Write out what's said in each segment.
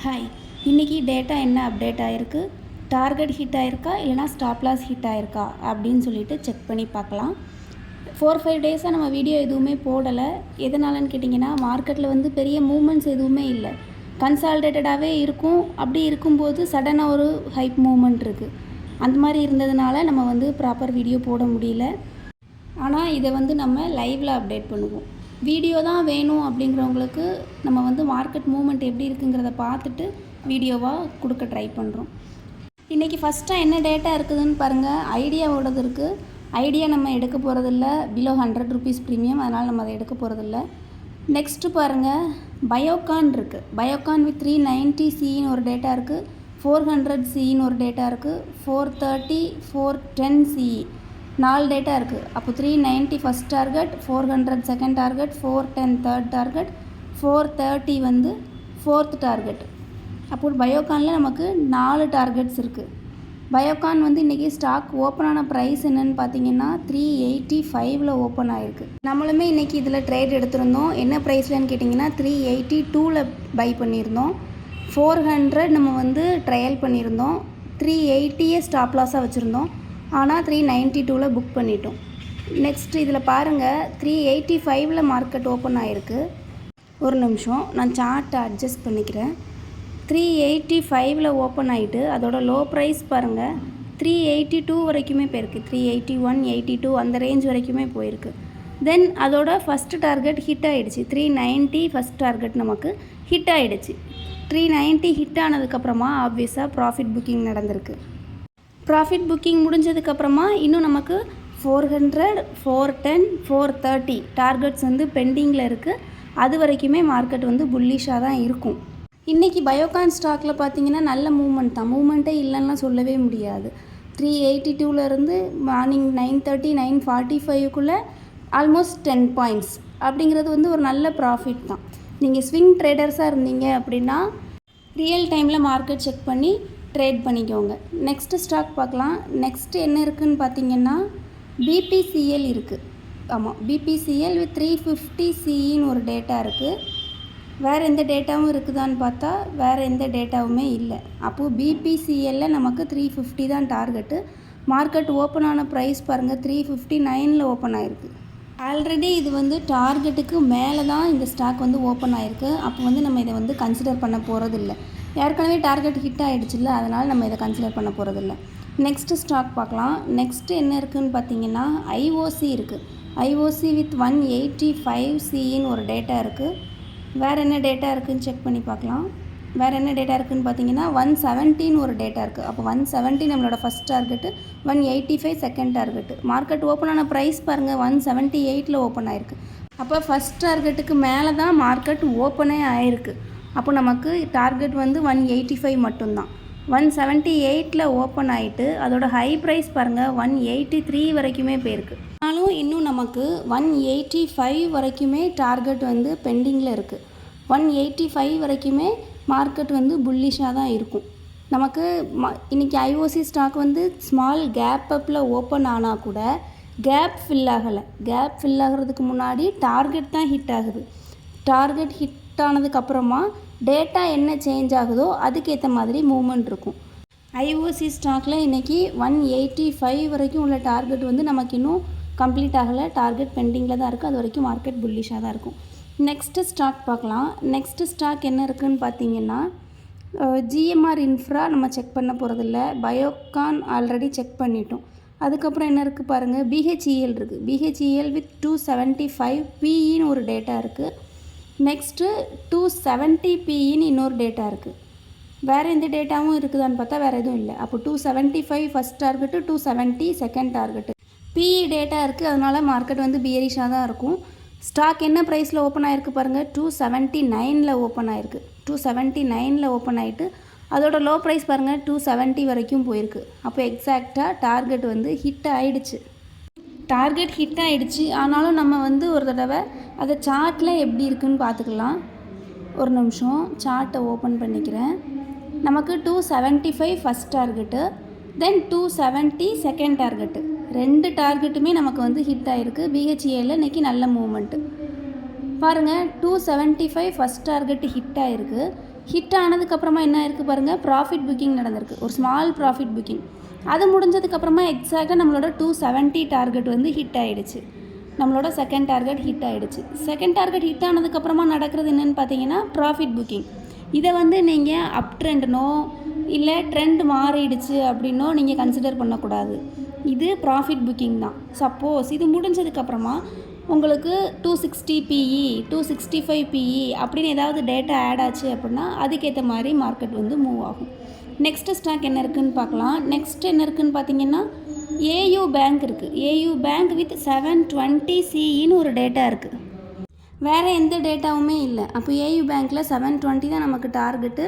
Hi, இன்றைக்கி data என்ன update ஆகிருக்கு, டார்கெட் ஹிட் ஆகிருக்கா இல்லைனா ஸ்டாப் லாஸ் ஹிட் ஆகிருக்கா அப்படின்னு சொல்லிட்டு செக் பண்ணி பார்க்கலாம். 4-5 டேஸாக நம்ம வீடியோ எதுவுமே போடலை. எதனாலன்னு கேட்டிங்கன்னா, மார்க்கெட்டில் வந்து பெரிய மூமெண்ட்ஸ் எதுவுமே இல்லை, கன்சால்டேட்டடாகவே இருக்கும். அப்படி இருக்கும்போது சடனாக ஒரு ஹைப் மூமெண்ட் இருக்குது. அந்த மாதிரி இருந்ததுனால நம்ம வந்து ப்ராப்பர் வீடியோ போட முடியல. ஆனால் இதை வந்து நம்ம லைவில் அப்டேட் பண்ணுவோம். வீடியோ தான் வேணும் அப்படிங்கிறவங்களுக்கு நம்ம வந்து மார்க்கெட் மூமெண்ட் எப்படி இருக்குங்கிறத பார்த்துட்டு வீடியோவாக கொடுக்க ட்ரை பண்ணுறோம். இன்றைக்கி ஃபஸ்ட்டாக என்ன டேட்டா இருக்குதுன்னு பாருங்கள். ஐடியாவோடது இருக்குது. ஐடியா நம்ம எடுக்க போகிறதில்ல, பிலோ 100 ருபீஸ் ப்ரீமியம், அதனால் நம்ம அதை எடுக்க போகிறதில்ல. நெக்ஸ்ட்டு பாருங்கள், பயோகான் இருக்குது. பயோகான் வித் 390 சின்னு ஒரு டேட்டா இருக்குது, 400 சின்னு ஒரு டேட்டா இருக்குது, 430 410 சிஇ 4 டேட்டா இருக்குது. அப்போ 390 first target, 400 second target, 410 third target, 430 வந்து ஃபோர்த் டார்கெட். அப்போ பயோகானில் நமக்கு 4 டார்கெட்ஸ் இருக்குது. பயோகான் வந்து இன்றைக்கி ஸ்டாக் ஓப்பன் ஆன ப்ரைஸ் என்னென்னு பார்த்தீங்கன்னா 385 ஓப்பன் ஆகிருக்கு. நம்மளுமே இன்றைக்கி இதில் ட்ரேட் எடுத்திருந்தோம். என்ன ப்ரைஸ்லன்னு கேட்டிங்கன்னா 382 பை பண்ணியிருந்தோம். 400 நம்ம வந்து ட்ரையல் பண்ணியிருந்தோம். 380 ஸ்டாப் லாஸாக வச்சுருந்தோம். ஆனால் 392 புக் பண்ணிட்டோம். நெக்ஸ்ட் இதில் பாருங்கள், 385 மார்க்கெட் ஓப்பன் ஆகிருக்கு. ஒரு நிமிஷம், நான் சார்ட்டை அட்ஜஸ்ட் பண்ணிக்கிறேன். 385 ஓப்பன் ஆகிட்டு அதோட லோ ப்ரைஸ் பாருங்கள் 382 வரைக்குமே போயிருக்கு. 381 82 அந்த ரேஞ்ச் வரைக்குமே போயிருக்கு. தென் அதோட ஃபஸ்ட்டு டார்கெட் ஹிட் ஆகிடுச்சு. 390 ஃபஸ்ட் டார்கெட் நமக்கு ஹிட் ஆகிடுச்சு. 390 ஹிட் ஆனதுக்கப்புறமா ஆப்வியஸாக ப்ராஃபிட் புக்கிங் நடந்திருக்கு. ப்ராஃபிட் புக்கிங் முடிஞ்சதுக்கப்புறமா இன்னும் நமக்கு 400 410 430 டார்கெட்ஸ் வந்து பெண்டிங்கில் இருக்குது. அது வரைக்குமே மார்க்கெட் வந்து புல்லிஷாக தான் இருக்கும். இன்றைக்கி பயோகான் ஸ்டாக்கில் பார்த்தீங்கன்னா நல்ல மூமெண்ட் தான். மூமெண்ட்டே இல்லைன்னா சொல்லவே முடியாது. 382 மார்னிங் 9:30 9:45 ஆல்மோஸ்ட் 10 பாயிண்ட்ஸ் அப்படிங்கிறது வந்து ஒரு நல்ல ப்ராஃபிட் தான். நீங்கள் ஸ்விங் ட்ரேடர்ஸாக இருந்தீங்க அப்படின்னா ரியல் டைமில் மார்க்கெட் செக் பண்ணி ட்ரேட் பண்ணிக்கோங்க. நெக்ஸ்ட்டு ஸ்டாக் பார்க்கலாம். நெக்ஸ்ட்டு என்ன இருக்குதுன்னு பார்த்தீங்கன்னா பிபிசிஎல் இருக்குது. ஆமாம், பிபிசிஎல் வித் 350 சின்னு ஒரு டேட்டா இருக்குது. வேறு எந்த டேட்டாவும் இருக்குதான்னு பார்த்தா வேறு எந்த டேட்டாவுமே இல்லை. அப்போது பிபிசிஎல்லில் நமக்கு 350 தான் டார்கெட்டு. மார்க்கெட் ஓப்பன் ஆன ப்ரைஸ் பாருங்கள் 359 ஓப்பன் ஆகிருக்கு. ஆல்ரெடி இது வந்து டார்கெட்டுக்கு மேலே தான் இந்த ஸ்டாக் வந்து ஓப்பன் ஆகிருக்கு. அப்போ வந்து நம்ம இதை வந்து கன்சிடர் பண்ண போகிறதில்ல. ஏற்கனவே டார்கெட் ஹிட் ஆகிடுச்சுல்ல, அதனால் நம்ம இதை கன்சிடர் பண்ண போகிறதில்ல. நெக்ஸ்ட்டு ஸ்டாக் பார்க்கலாம். நெக்ஸ்ட்டு என்ன இருக்குதுன்னு பார்த்தீங்கன்னா ஐஓசி இருக்குது. ஐஓசி வித் 185 சின்னு ஒரு டேட்டா இருக்குது. வேறு என்ன டேட்டா இருக்குதுன்னு செக் பண்ணி பார்க்கலாம். வேறு என்ன டேட்டா இருக்குதுன்னு பார்த்தீங்கன்னா 170 ஒரு டேட்டா இருக்குது. அப்போ 170 நம்மளோட first target, 185 second target. Market open ஆன ப்ரைஸ் பாருங்கள் 178 ஓப்பன் ஆகிருக்கு. அப்போ ஃபஸ்ட் டார்கெட்டுக்கு மேலே தான் மார்க்கெட் ஓப்பனே ஆகிருக்கு. அப்போ நமக்கு டார்கெட் வந்து 185 மட்டும்தான். 178 ஓப்பன் ஆகிட்டு அதோட ஹை ப்ரைஸ் பாருங்கள் 183 வரைக்குமே போயிருக்கு. ஆனாலும் இன்னும் நமக்கு 185 வரைக்குமே டார்கெட் வந்து பெண்டிங்கில் இருக்குது. 185 வரைக்குமே மார்க்கெட் வந்து புல்லிஷாக தான் இருக்கும். நமக்கு இன்றைக்கி ஐஓசி ஸ்டாக் வந்து ஸ்மால் கேப் அப்பில் ஓப்பன் ஆனால் கூட கேப் ஃபில் ஆகலை. கேப் ஃபில் ஆகிறதுக்கு முன்னாடி டார்கெட் தான் ஹிட் ஆகுது. டார்கெட் ஹிட் ஆனதுக்கப்புறமா டேட்டா என்ன சேஞ்ச் ஆகுதோ அதுக்கேற்ற மாதிரி மூவ்மெண்ட் இருக்கும். ஐஓசி ஸ்டாக்கில் இன்றைக்கி 185 வரைக்கும் உள்ள டார்கெட் வந்து நமக்கு இன்னும் கம்ப்ளீட் ஆகலை. டார்கெட் பெண்டிங்கில் தான் இருக்குது. அது வரைக்கும் மார்க்கெட் புல்லிஷாக தான் இருக்கும். நெக்ஸ்ட்டு ஸ்டாக் பார்க்கலாம். நெக்ஸ்ட்டு ஸ்டாக் என்ன இருக்குதுன்னு பார்த்தீங்கன்னா ஜிஎம்ஆர் இன்ஃப்ரா நம்ம செக் பண்ண போகிறதில்ல. பயோகான் ஆல்ரெடி செக் பண்ணிட்டோம். அதுக்கப்புறம் என்ன இருக்குது பாருங்கள், பிஹெச்இஎல் இருக்குது. பிஹெச்இஎல் வித் 275 பிஇன்னு ஒரு டேட்டா இருக்குது. நெக்ஸ்ட்டு 270 பிஇன்னு இன்னொரு டேட்டா இருக்குது. வேறு எந்த டேட்டாவும் இருக்குதான்னு பார்த்தா வேறு எதுவும் இல்லை. அப்போ 275 first target, 270 second target. PE data இருக்குது, அதனால் மார்க்கெட் வந்து பியரிஷாக தான் இருக்கும். ஸ்டாக் என்ன ப்ரைஸில் ஓப்பன் ஆகிருக்கு பாருங்கள், 279 ஓப்பன் ஆகிருக்கு. 279 ஓப்பன் ஆகிட்டு அதோட லோ ப்ரைஸ் பாருங்கள் 270 வரைக்கும் போயிருக்கு. அப்போ எக்ஸாக்டாக டார்கெட் வந்து ஹிட் ஆகிடுச்சு. டார்கெட் ஹிட் ஆகிடுச்சு. ஆனாலும் நம்ம வந்து ஒரு தடவை அதை சார்ட்டில் எப்படி இருக்குதுன்னு பார்த்துக்கலாம். ஒரு நிமிஷம் சார்ட்டை ஓப்பன் பண்ணிக்கிறேன். நமக்கு 275 ஃபஸ்ட் டார்கெட்டு, தென் 270 செகண்ட் டார்கெட்டு. 2 டார்கெட்டுமே நமக்கு வந்து ஹிட் ஆகிருக்கு. பிஹெச்ஏல இன்றைக்கி நல்ல மூவ்மெண்ட்டு பாருங்கள். 275 ஃபஸ்ட் டார்கெட்டு ஹிட் ஆகிருக்கு. ஹிட் ஆனதுக்கப்புறமா என்ன இருக்குது பாருங்கள், ப்ராஃபிட் புக்கிங் நடந்திருக்கு, ஒரு ஸ்மால் ப்ராஃபிட் புக்கிங். அது முடிஞ்சதுக்கப்புறமா எக்ஸாக்டாக நம்மளோட 270 டார்கெட் வந்து ஹிட் ஆகிடுச்சு. நம்மளோட செகண்ட் டார்கெட் ஹிட் ஆகிடுச்சு. செகண்ட் டார்கெட் ஹிட் ஆனதுக்கப்புறமா நடக்கிறது என்னென்னு பார்த்தீங்கன்னா ப்ராஃபிட் புக்கிங். இதை வந்து நீங்கள் அப் ட்ரெண்ட்னோ இல்லை ட்ரெண்ட் மாறிடுச்சு அப்படின்னோ நீங்கள் கன்சிடர் பண்ணக்கூடாது. இது ப்ராஃபிட் புக்கிங் தான். சப்போஸ் இது முடிஞ்சதுக்கப்புறமா உங்களுக்கு 260 PE 265 PE அப்படின்னு ஏதாவது டேட்டா ஆட் ஆச்சு அப்படின்னா அதுக்கேற்ற மாதிரி மார்க்கெட் வந்து மூவ் ஆகும். நெக்ஸ்ட்டு ஸ்டாக் என்ன இருக்குதுன்னு பார்க்கலாம். நெக்ஸ்ட் என்ன இருக்குதுன்னு பார்த்தீங்கன்னா ஏயு பேங்க் இருக்குது. ஏயு பேங்க் வித் 720 CEன்னு ஒரு டேட்டா இருக்குது. வேறு எந்த டேட்டாவுமே இல்லை. அப்போ ஏயு பேங்க்கில் 720 தான் நமக்கு டார்கெட்டு.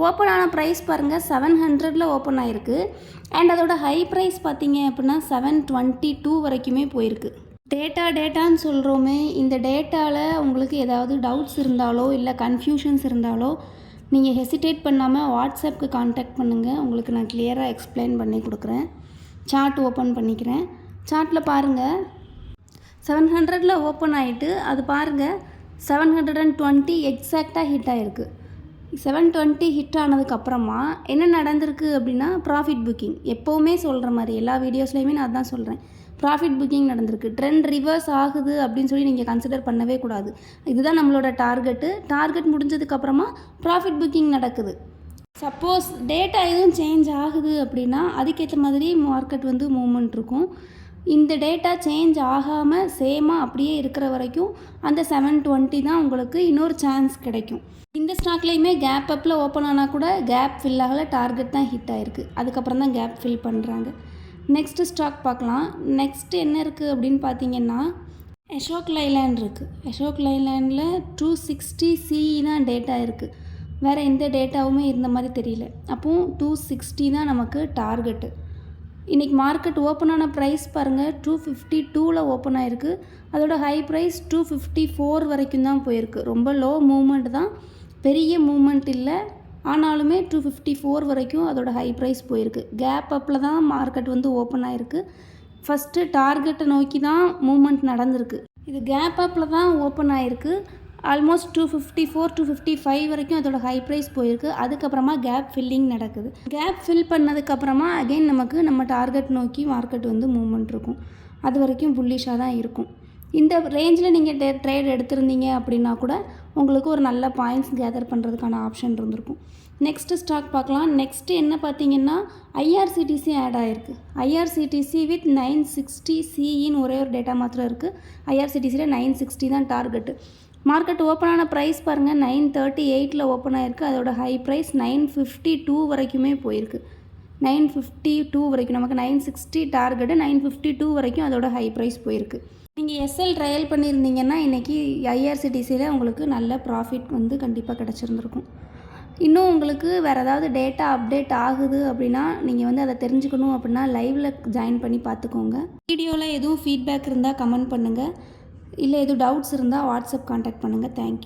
ஓப்பன் ஆன ப்ரைஸ் பாருங்கள் 700 ஓப்பன் ஆகிருக்கு. அண்ட் அதோட ஹை ப்ரைஸ் பார்த்தீங்க அப்படின்னா 722 வரைக்குமே போயிருக்கு. டேட்டான்னு சொல்கிறோமே, இந்த டேட்டாவில் உங்களுக்கு ஏதாவது டவுட்ஸ் இருந்தாலோ இல்லை கன்ஃபியூஷன்ஸ் இருந்தாலோ நீங்கள் ஹெசிடேட் பண்ணாமல் வாட்ஸ்அப்புக்கு கான்டாக்ட் பண்ணுங்கள். உங்களுக்கு நான் கிளியராக எக்ஸ்பிளைன் பண்ணி கொடுக்குறேன். சார்ட் ஓப்பன் பண்ணிக்கிறேன். சார்ட்டில் பாருங்கள் 700 ஓப்பன் ஆகிட்டு அது பாருங்கள் 720 எக்ஸாக்டாக ஹிட் ஆகிருக்கு. 720 ஹிட் ஆனதுக்கப்புறமா என்ன நடந்திருக்கு அப்படின்னா ப்ராஃபிட் புக்கிங். எப்போவுமே சொல்கிற மாதிரி எல்லா வீடியோஸ்லையுமே நான் தான் சொல்கிறேன், ப்ராஃபிட் புக்கிங் நடந்திருக்கு. ட்ரெண்ட் ரிவர்ஸ் ஆகுது அப்படின்னு சொல்லி நீங்கள் கன்சிடர் பண்ணவே கூடாது. இதுதான் நம்மளோட டார்கெட் முடிஞ்சதுக்கப்புறமா ப்ராஃபிட் புக்கிங் நடக்குது. சப்போஸ் டேட்டா எதுவும் சேஞ்ச் ஆகுது அப்படின்னா அதுக்கேற்ற மாதிரி மார்க்கெட் வந்து மூவ்மெண்ட் இருக்கும். இந்த டேட்டா சேஞ்ச் ஆகாமல் சேமாக அப்படியே இருக்கிற வரைக்கும் அந்த 720 தான் உங்களுக்கு இன்னொரு சான்ஸ் கிடைக்கும். இந்த ஸ்டாக்லேயுமே கேப் அப்பில் ஓப்பன் ஆனால் கூட கேப் ஃபில் ஆகலை, டார்கெட் தான் ஹிட் ஆகிருக்கு. அதுக்கப்புறம் தான் கேப் ஃபில் பண்ணுறாங்க. நெக்ஸ்ட்டு ஸ்டாக் பார்க்கலாம். நெக்ஸ்ட்டு என்ன இருக்குது அப்படின்னு பார்த்தீங்கன்னா அசோக் லைலேண்ட் இருக்குது. அசோக் லைலேண்டில் 260 CE தான் டேட்டா இருக்குது. வேறு எந்த டேட்டாவுமே இருந்த மாதிரி தெரியல. அப்போது 260 தான் நமக்கு டார்கெட்டு. இன்றைக்கி மார்க்கெட் ஓப்பன் ஆன ப்ரைஸ் பாருங்கள் 252 ஓப்பன் ஆகிருக்கு. அதோட ஹை ப்ரைஸ் 254 வரைக்கும் தான் போயிருக்கு. ரொம்ப லோ மூமெண்ட் தான், பெரிய மூமெண்ட் இல்லை. ஆனாலுமே 254 வரைக்கும் அதோட ஹை ப்ரைஸ் போயிருக்கு. கேப் அப்பில் தான் மார்க்கெட் வந்து ஓப்பன் ஆகிருக்கு. ஃபஸ்ட்டு டார்கெட்டை நோக்கி தான் மூமெண்ட் நடந்திருக்கு. இது கேப் அப்பில் தான் ஓப்பன் ஆகிருக்கு. ஆல்மோஸ்ட் 254 255 வரைக்கும் அதோட ஹை ப்ரைஸ் போயிருக்கு. அதுக்கப்புறமா கேப் ஃபில்லிங் நடக்குது. கேப் ஃபில் பண்ணதுக்கப்புறமா அகெயின் நமக்கு நம்ம டார்கெட் நோக்கி மார்க்கெட் வந்து மூவ்மெண்ட் இருக்கும். அது வரைக்கும் புல்லிஷாக தான் இருக்கும். இந்த ரேஞ்சில் நீங்கள் ட்ரேட் எடுத்திருந்தீங்க அப்படின்னா கூட உங்களுக்கு ஒரு நல்ல பாயிண்ட்ஸ் கேதர் பண்ணுறதுக்கான ஆப்ஷன் இருந்திருக்கும். நெக்ஸ்ட்டு ஸ்டாக் பார்க்கலாம். நெக்ஸ்ட்டு என்ன பார்த்தீங்கன்னா ஐஆர்சிடிசி ஆட் ஆகிருக்கு. ஐஆர்சிடிசி வித் 960 CEன்னு ஒரே ஒரு டேட்டா மாத்திரம் இருக்குது. ஐஆர்சிடிசியில் 960 தான் டார்கெட்டு. மார்க்கெட் ஓப்பன் ஆன ப்ரைஸ் பாருங்கள் 938 ஓப்பன் ஆகிருக்கு. அதோட ஹை ப்ரைஸ் 952 வரைக்குமே போயிருக்கு. 952 வரைக்கும், நமக்கு 960 டார்கெட்டு, 952 வரைக்கும் அதோட ஹை ப்ரைஸ் போயிருக்கு. நீங்கள் எஸ்எல் ட்ரையல் பண்ணியிருந்தீங்கன்னா இன்றைக்கி ஐஆர்சிடிசியில் உங்களுக்கு நல்ல ப்ராஃபிட் வந்து கண்டிப்பாக கிடச்சிருந்துருக்கும். இன்னும் உங்களுக்கு வேறு ஏதாவது டேட்டா அப்டேட் ஆகுது அப்படின்னா நீங்கள் வந்து அதை தெரிஞ்சுக்கணும் அப்படின்னா லைவில் ஜாயின் பண்ணி பார்த்துக்கோங்க. வீடியோவில் எதுவும் ஃபீட்பேக் இருந்தால் கமெண்ட் பண்ணுங்கள். இல்லை எதுவும் டவுட்ஸ் இருந்தால் வாட்ஸ்அப் கான்டாக்ட் பண்ணுங்கள். தேங்க்யூ.